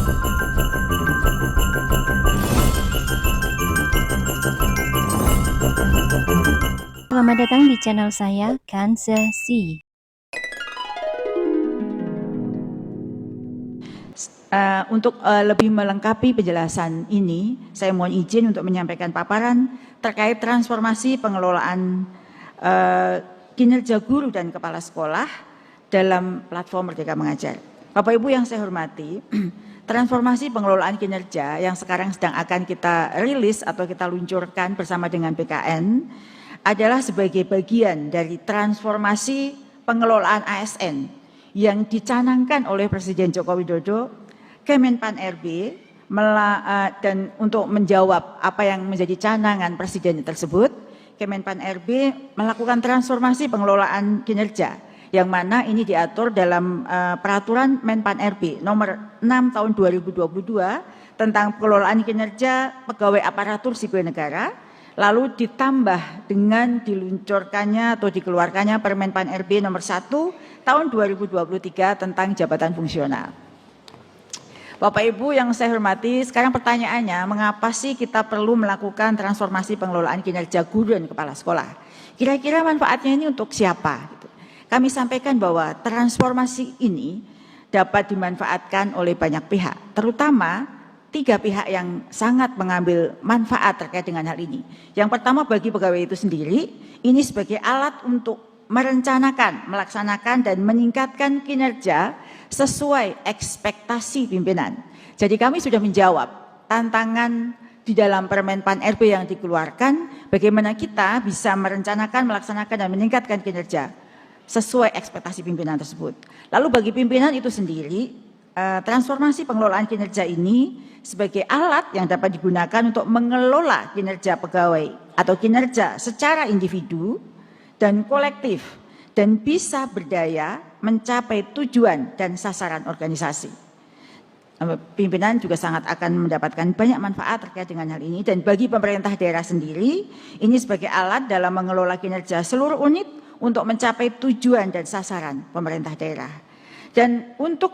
Selamat datang di channel saya, Kansa C. Untuk lebih melengkapi penjelasan ini, saya mohon izin untuk menyampaikan paparan terkait transformasi pengelolaan kinerja guru dan kepala sekolah dalam platform Merdeka Mengajar. Bapak Ibu yang saya hormati, transformasi pengelolaan kinerja yang sekarang sedang akan kita rilis atau kita luncurkan bersama dengan BKN adalah sebagai bagian dari transformasi pengelolaan ASN yang dicanangkan oleh Presiden Joko Widodo, Kemenpan RB, dan untuk menjawab apa yang menjadi canangan Presiden tersebut, Kemenpan RB melakukan transformasi pengelolaan kinerja, yang mana ini diatur dalam peraturan Menpan RB nomor 6 tahun 2022 tentang pengelolaan kinerja pegawai aparatur sipil negara, lalu ditambah dengan diluncurkannya atau dikeluarkannya Permenpan RB nomor 1 tahun 2023 tentang jabatan fungsional. Bapak Ibu yang saya hormati, sekarang pertanyaannya, mengapa sih kita perlu melakukan transformasi pengelolaan kinerja guru dan kepala sekolah? Kira-kira manfaatnya ini untuk siapa? Kami sampaikan bahwa transformasi ini dapat dimanfaatkan oleh banyak pihak, terutama 3 pihak yang sangat mengambil manfaat terkait dengan hal ini. Yang pertama, bagi pegawai itu sendiri, ini sebagai alat untuk merencanakan, melaksanakan dan meningkatkan kinerja sesuai ekspektasi pimpinan. Jadi kami sudah menjawab tantangan di dalam Permenpan RB yang dikeluarkan, bagaimana kita bisa merencanakan, melaksanakan dan meningkatkan kinerja sesuai ekspektasi pimpinan tersebut. Lalu bagi pimpinan itu sendiri, transformasi pengelolaan kinerja ini sebagai alat yang dapat digunakan untuk mengelola kinerja pegawai atau kinerja secara individu dan kolektif dan bisa berdaya mencapai tujuan dan sasaran organisasi. Pimpinan juga sangat akan mendapatkan banyak manfaat terkait dengan hal ini, dan bagi pemerintah daerah sendiri ini sebagai alat dalam mengelola kinerja seluruh unit untuk mencapai tujuan dan sasaran pemerintah daerah. Dan untuk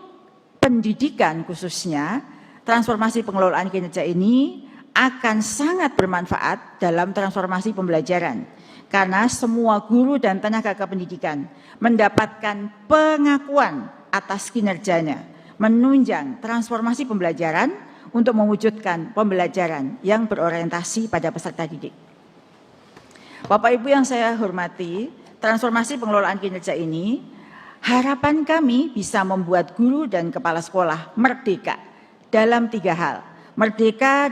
pendidikan khususnya, transformasi pengelolaan kinerja ini akan sangat bermanfaat dalam transformasi pembelajaran, karena semua guru dan tenaga kependidikan mendapatkan pengakuan atas kinerjanya, menunjang transformasi pembelajaran untuk mewujudkan pembelajaran yang berorientasi pada peserta didik. Bapak Ibu yang saya hormati, transformasi pengelolaan kinerja ini harapan kami bisa membuat guru dan kepala sekolah merdeka dalam 3 hal. Merdeka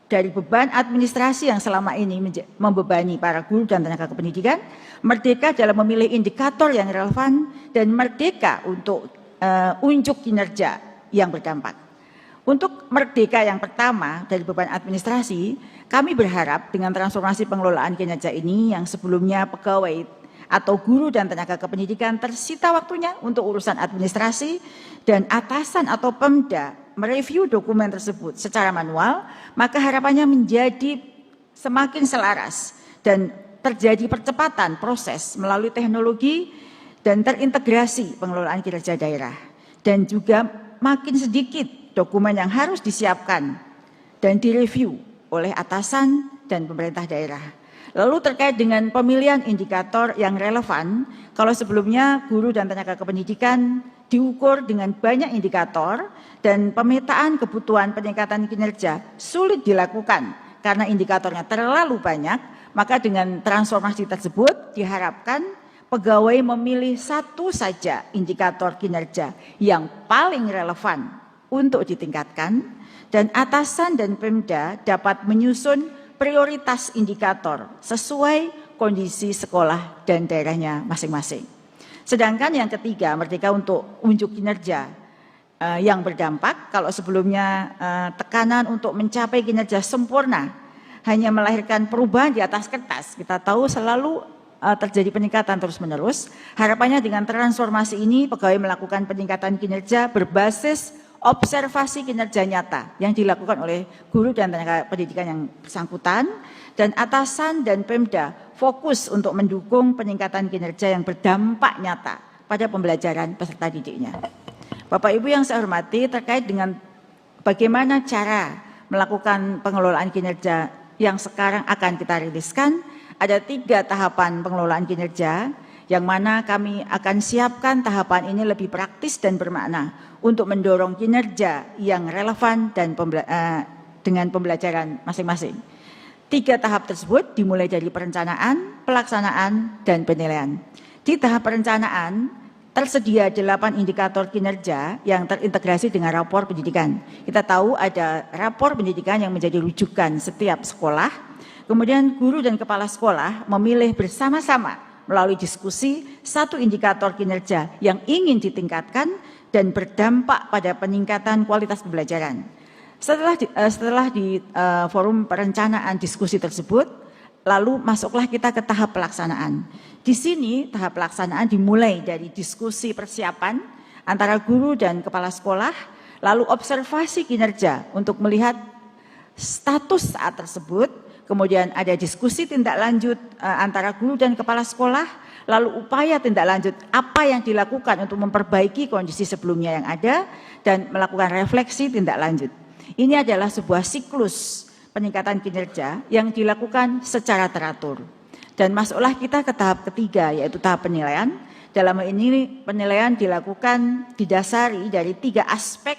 dari beban administrasi yang selama ini membebani para guru dan tenaga kependidikan, merdeka dalam memilih indikator yang relevan, dan merdeka untuk unjuk kinerja yang berdampak. Untuk merdeka yang pertama dari beban administrasi, kami berharap dengan transformasi pengelolaan kinerja ini yang sebelumnya pegawai atau guru dan tenaga kependidikan tersita waktunya untuk urusan administrasi dan atasan atau Pemda mereview dokumen tersebut secara manual, maka harapannya menjadi semakin selaras dan terjadi percepatan proses melalui teknologi dan terintegrasi pengelolaan kinerja daerah, dan juga makin sedikit dokumen yang harus disiapkan dan direview oleh atasan dan pemerintah daerah. Lalu terkait dengan pemilihan indikator yang relevan, kalau sebelumnya guru dan tenaga kependidikan diukur dengan banyak indikator dan pemetaan kebutuhan peningkatan kinerja sulit dilakukan karena indikatornya terlalu banyak, maka dengan transformasi tersebut diharapkan pegawai memilih satu saja indikator kinerja yang paling relevan untuk ditingkatkan, dan atasan dan Pemda dapat menyusun prioritas indikator sesuai kondisi sekolah dan daerahnya masing-masing. Sedangkan yang ketiga, merdeka untuk unjuk kinerja yang berdampak. Kalau sebelumnya tekanan untuk mencapai kinerja sempurna hanya melahirkan perubahan di atas kertas, kita tahu selalu terjadi peningkatan terus-menerus. Harapannya dengan transformasi ini pegawai melakukan peningkatan kinerja berbasis observasi kinerja nyata yang dilakukan oleh guru dan tenaga pendidikan yang bersangkutan, dan atasan dan Pemda fokus untuk mendukung peningkatan kinerja yang berdampak nyata pada pembelajaran peserta didiknya. Bapak Ibu yang saya hormati, terkait dengan bagaimana cara melakukan pengelolaan kinerja yang sekarang akan kita riliskan, ada 3 tahapan pengelolaan kinerja yang mana kami akan siapkan tahapan ini lebih praktis dan bermakna untuk mendorong kinerja yang relevan dan dengan pembelajaran masing-masing. 3 tahap tersebut dimulai dari perencanaan, pelaksanaan, dan penilaian. Di tahap perencanaan, tersedia 8 indikator kinerja yang terintegrasi dengan rapor pendidikan. Kita tahu ada rapor pendidikan yang menjadi rujukan setiap sekolah, kemudian guru dan kepala sekolah memilih bersama-sama melalui diskusi 1 indikator kinerja yang ingin ditingkatkan dan berdampak pada peningkatan kualitas pembelajaran. Setelah di forum perencanaan diskusi tersebut, lalu masuklah kita ke tahap pelaksanaan. Di sini tahap pelaksanaan dimulai dari diskusi persiapan antara guru dan kepala sekolah, lalu observasi kinerja untuk melihat status saat tersebut, kemudian ada diskusi tindak lanjut antara guru dan kepala sekolah, lalu upaya tindak lanjut apa yang dilakukan untuk memperbaiki kondisi sebelumnya yang ada, dan melakukan refleksi tindak lanjut. Ini adalah sebuah siklus peningkatan kinerja yang dilakukan secara teratur. Dan masuklah kita ke tahap ketiga, yaitu tahap penilaian. Dalam ini penilaian dilakukan didasari dari 3 aspek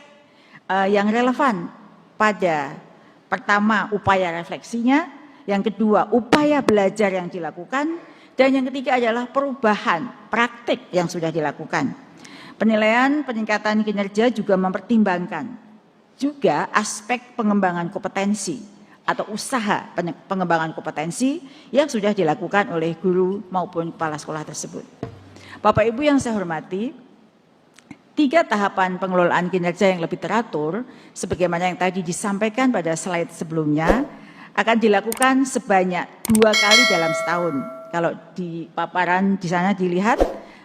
yang relevan pada pertama upaya refleksinya, yang kedua upaya belajar yang dilakukan, dan yang ketiga adalah perubahan praktik yang sudah dilakukan. Penilaian peningkatan kinerja juga mempertimbangkan juga aspek pengembangan kompetensi atau usaha pengembangan kompetensi yang sudah dilakukan oleh guru maupun kepala sekolah tersebut. Bapak Ibu yang saya hormati, 3 tahapan pengelolaan kinerja yang lebih teratur, sebagaimana yang tadi disampaikan pada slide sebelumnya, akan dilakukan sebanyak 2 kali dalam setahun. Kalau di paparan di sana dilihat,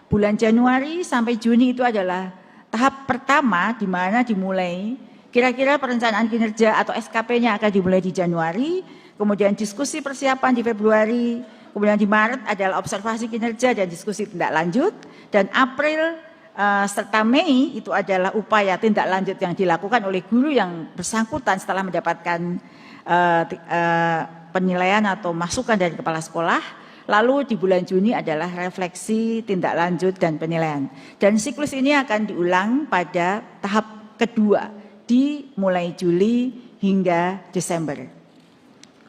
bulan Januari sampai Juni itu adalah tahap pertama di mana dimulai kira-kira perencanaan kinerja atau SKP-nya akan dimulai di Januari, kemudian diskusi persiapan di Februari, kemudian di Maret adalah observasi kinerja dan diskusi tindak lanjut, dan April serta Mei itu adalah upaya tindak lanjut yang dilakukan oleh guru yang bersangkutan setelah mendapatkan penilaian atau masukan dari kepala sekolah. Lalu di bulan Juni adalah refleksi, tindak lanjut, dan penilaian. Dan siklus ini akan diulang pada tahap kedua, mulai Juli hingga Desember.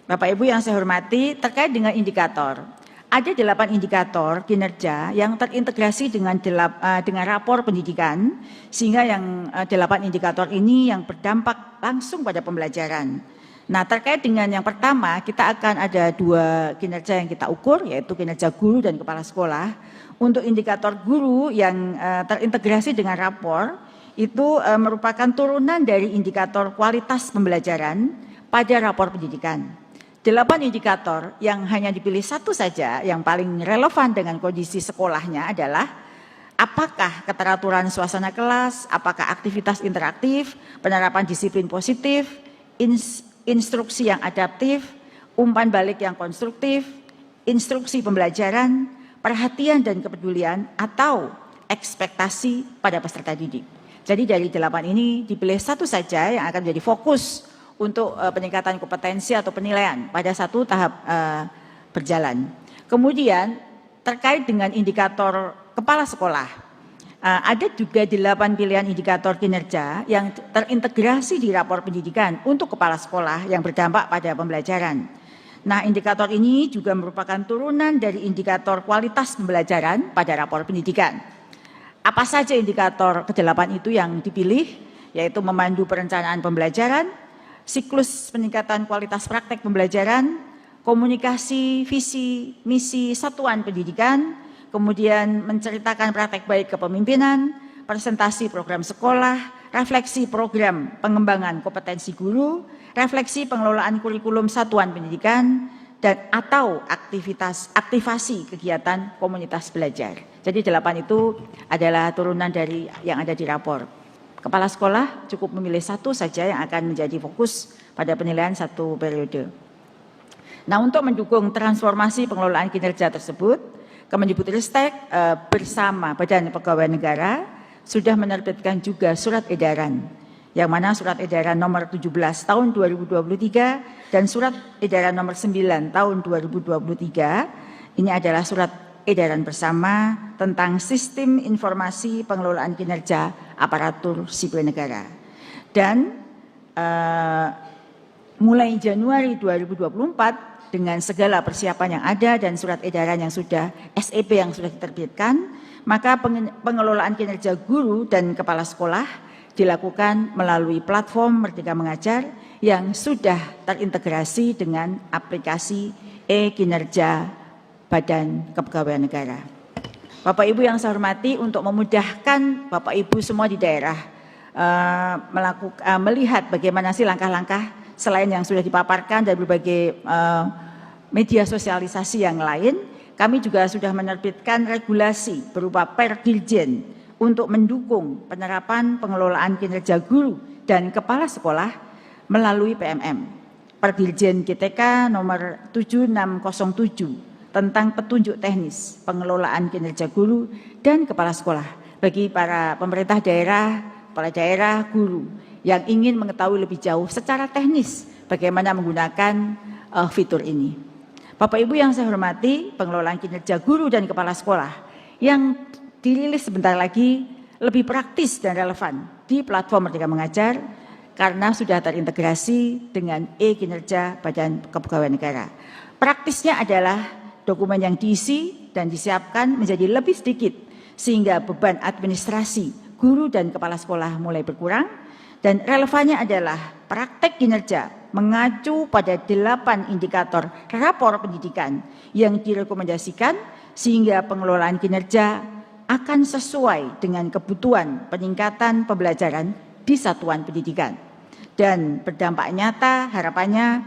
Bapak Ibu yang saya hormati, terkait dengan indikator, ada 8 indikator kinerja yang terintegrasi dengan rapor pendidikan, sehingga yang 8 indikator ini yang berdampak langsung pada pembelajaran. Nah, terkait dengan yang pertama, kita akan ada 2 kinerja yang kita ukur, yaitu kinerja guru dan kepala sekolah. Untuk indikator guru yang terintegrasi dengan rapor, itu merupakan turunan dari indikator kualitas pembelajaran pada rapor pendidikan. 8 indikator yang hanya dipilih 1 saja yang paling relevan dengan kondisi sekolahnya adalah apakah keteraturan suasana kelas, apakah aktivitas interaktif, penerapan disiplin positif, instruksi yang adaptif, umpan balik yang konstruktif, instruksi pembelajaran, perhatian dan kepedulian, atau ekspektasi pada peserta didik. Jadi dari 8 ini dipilih 1 saja yang akan menjadi fokus untuk peningkatan kompetensi atau penilaian pada 1 tahap berjalan. Kemudian terkait dengan indikator kepala sekolah, ada juga 8 pilihan indikator kinerja yang terintegrasi di rapor pendidikan untuk kepala sekolah yang berdampak pada pembelajaran. Nah, indikator ini juga merupakan turunan dari indikator kualitas pembelajaran pada rapor pendidikan. Apa saja indikator ke-8 itu yang dipilih, yaitu memandu perencanaan pembelajaran, siklus peningkatan kualitas praktek pembelajaran, komunikasi, visi, misi satuan pendidikan, kemudian menceritakan praktek baik kepemimpinan, presentasi program sekolah, refleksi program pengembangan kompetensi guru, refleksi pengelolaan kurikulum satuan pendidikan, dan atau aktivasi kegiatan komunitas belajar. Jadi 8 itu adalah turunan dari yang ada di rapor. Kepala sekolah cukup memilih 1 saja yang akan menjadi fokus pada penilaian 1 periode. Nah, untuk mendukung transformasi pengelolaan kinerja tersebut, Kemendikbudristek bersama Badan Kepegawaian Negara sudah menerbitkan juga surat edaran, yang mana surat edaran nomor 17 tahun 2023 dan surat edaran nomor 9 tahun 2023. Ini adalah surat edaran bersama tentang sistem informasi pengelolaan kinerja aparatur sipil negara. Dan mulai Januari 2024 dengan segala persiapan yang ada dan surat edaran yang sudah SEP yang sudah diterbitkan, maka pengelolaan kinerja guru dan kepala sekolah dilakukan melalui platform Merdeka Mengajar yang sudah terintegrasi dengan aplikasi e-kinerja Badan Kepegawaian Negara. Bapak Ibu yang saya hormati, untuk memudahkan Bapak Ibu semua di daerah melihat bagaimana sih langkah-langkah selain yang sudah dipaparkan dari berbagai media sosialisasi yang lain, kami juga sudah menerbitkan regulasi berupa Perdirjen untuk mendukung penerapan pengelolaan kinerja guru dan kepala sekolah melalui PMM. Perdirjen GTK nomor 7607 tentang petunjuk teknis pengelolaan kinerja guru dan kepala sekolah bagi para pemerintah daerah, kepala daerah, guru yang ingin mengetahui lebih jauh secara teknis bagaimana menggunakan fitur ini. Bapak Ibu yang saya hormati, pengelolaan kinerja guru dan kepala sekolah yang dirilis sebentar lagi lebih praktis dan relevan di platform Merdeka Mengajar karena sudah terintegrasi dengan e-kinerja Badan Kepegawaian Negara. Praktisnya adalah dokumen yang diisi dan disiapkan menjadi lebih sedikit sehingga beban administrasi guru dan kepala sekolah mulai berkurang, dan relevannya adalah praktek kinerja mengacu pada 8 indikator rapor pendidikan yang direkomendasikan sehingga pengelolaan kinerja akan sesuai dengan kebutuhan peningkatan pembelajaran di satuan pendidikan. Dan berdampak nyata harapannya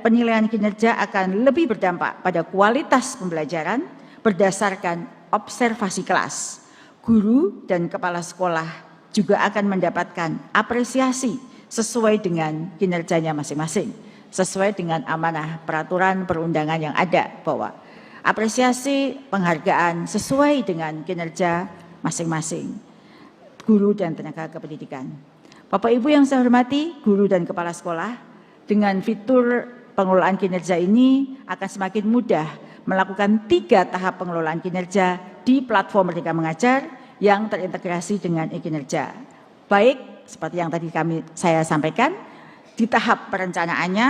penilaian kinerja akan lebih berdampak pada kualitas pembelajaran berdasarkan observasi kelas. Guru dan kepala sekolah juga akan mendapatkan apresiasi sesuai dengan kinerjanya masing-masing, sesuai dengan amanah peraturan perundangan yang ada, bahwa apresiasi penghargaan sesuai dengan kinerja masing-masing guru dan tenaga kependidikan. Bapak Ibu yang saya hormati, guru dan kepala sekolah dengan fitur pengelolaan kinerja ini akan semakin mudah melakukan 3 tahap pengelolaan kinerja di platform Merdeka Mengajar yang terintegrasi dengan e-kinerja. Baik seperti yang tadi saya sampaikan, di tahap perencanaannya,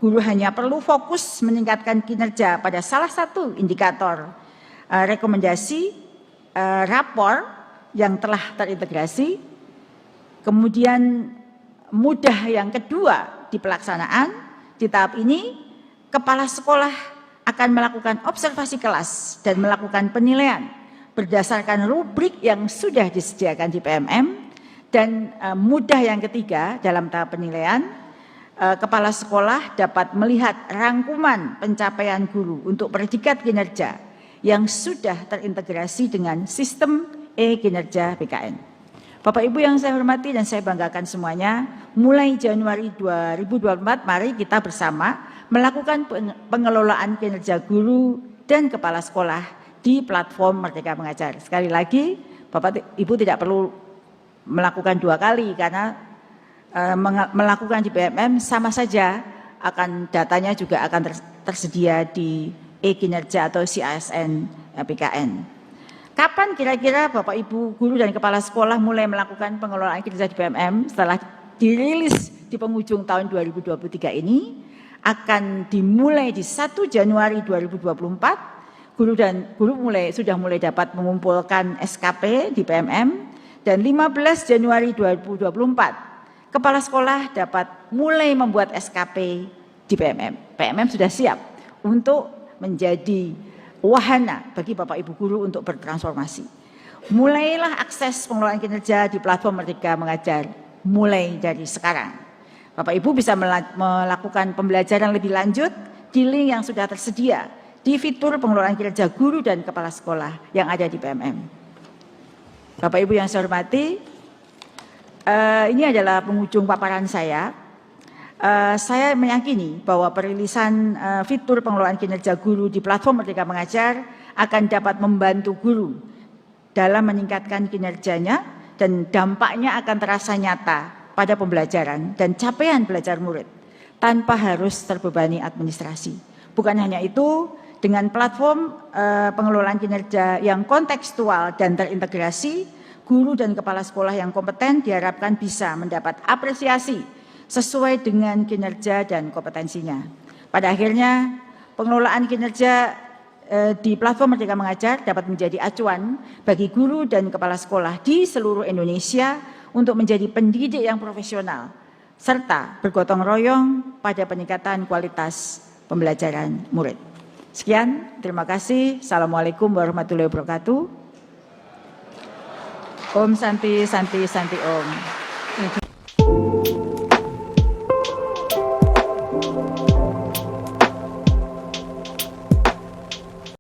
guru hanya perlu fokus meningkatkan kinerja pada salah satu indikator rekomendasi rapor yang telah terintegrasi. Kemudian mudah yang kedua di pelaksanaan, di tahap ini kepala sekolah akan melakukan observasi kelas dan melakukan penilaian berdasarkan rubrik yang sudah disediakan di PMM. Dan mudah yang ketiga dalam tahap penilaian, kepala sekolah dapat melihat rangkuman pencapaian guru untuk predikat kinerja yang sudah terintegrasi dengan sistem e-kinerja BKN. Bapak Ibu yang saya hormati dan saya banggakan semuanya, mulai Januari 2024 mari kita bersama melakukan pengelolaan kinerja guru dan kepala sekolah di platform Merdeka Mengajar. Sekali lagi, Bapak Ibu tidak perlu melakukan 2 kali karena melakukan di BMM sama saja, akan datanya juga akan tersedia di e-kinerja atau CASN BKN. Kapan kira-kira Bapak Ibu guru dan kepala sekolah mulai melakukan pengelolaan kinerja di BMM setelah dirilis di penghujung tahun 2023 ini? Akan dimulai di 1 Januari 2024. Guru sudah mulai dapat mengumpulkan SKP di BMM. Dan 15 Januari 2024, kepala sekolah dapat mulai membuat SKP di PMM. PMM sudah siap untuk menjadi wahana bagi Bapak Ibu guru untuk bertransformasi. Mulailah akses pengelolaan kinerja di platform Merdeka Mengajar mulai dari sekarang. Bapak Ibu bisa melakukan pembelajaran lebih lanjut di link yang sudah tersedia di fitur pengelolaan kinerja guru dan kepala sekolah yang ada di PMM. Bapak Ibu yang saya hormati, ini adalah penghujung paparan saya. Saya meyakini bahwa perilisan fitur pengelolaan kinerja guru di platform Merdeka Mengajar akan dapat membantu guru dalam meningkatkan kinerjanya dan dampaknya akan terasa nyata pada pembelajaran dan capaian belajar murid tanpa harus terbebani administrasi. Bukan hanya itu, dengan platform pengelolaan kinerja yang kontekstual dan terintegrasi, guru dan kepala sekolah yang kompeten diharapkan bisa mendapat apresiasi sesuai dengan kinerja dan kompetensinya. Pada akhirnya, pengelolaan kinerja di platform Merdeka Mengajar dapat menjadi acuan bagi guru dan kepala sekolah di seluruh Indonesia untuk menjadi pendidik yang profesional serta bergotong royong pada peningkatan kualitas pembelajaran murid. Sekian, terima kasih. Assalamualaikum warahmatullahi wabarakatuh. Om Santi Santi Santi Om.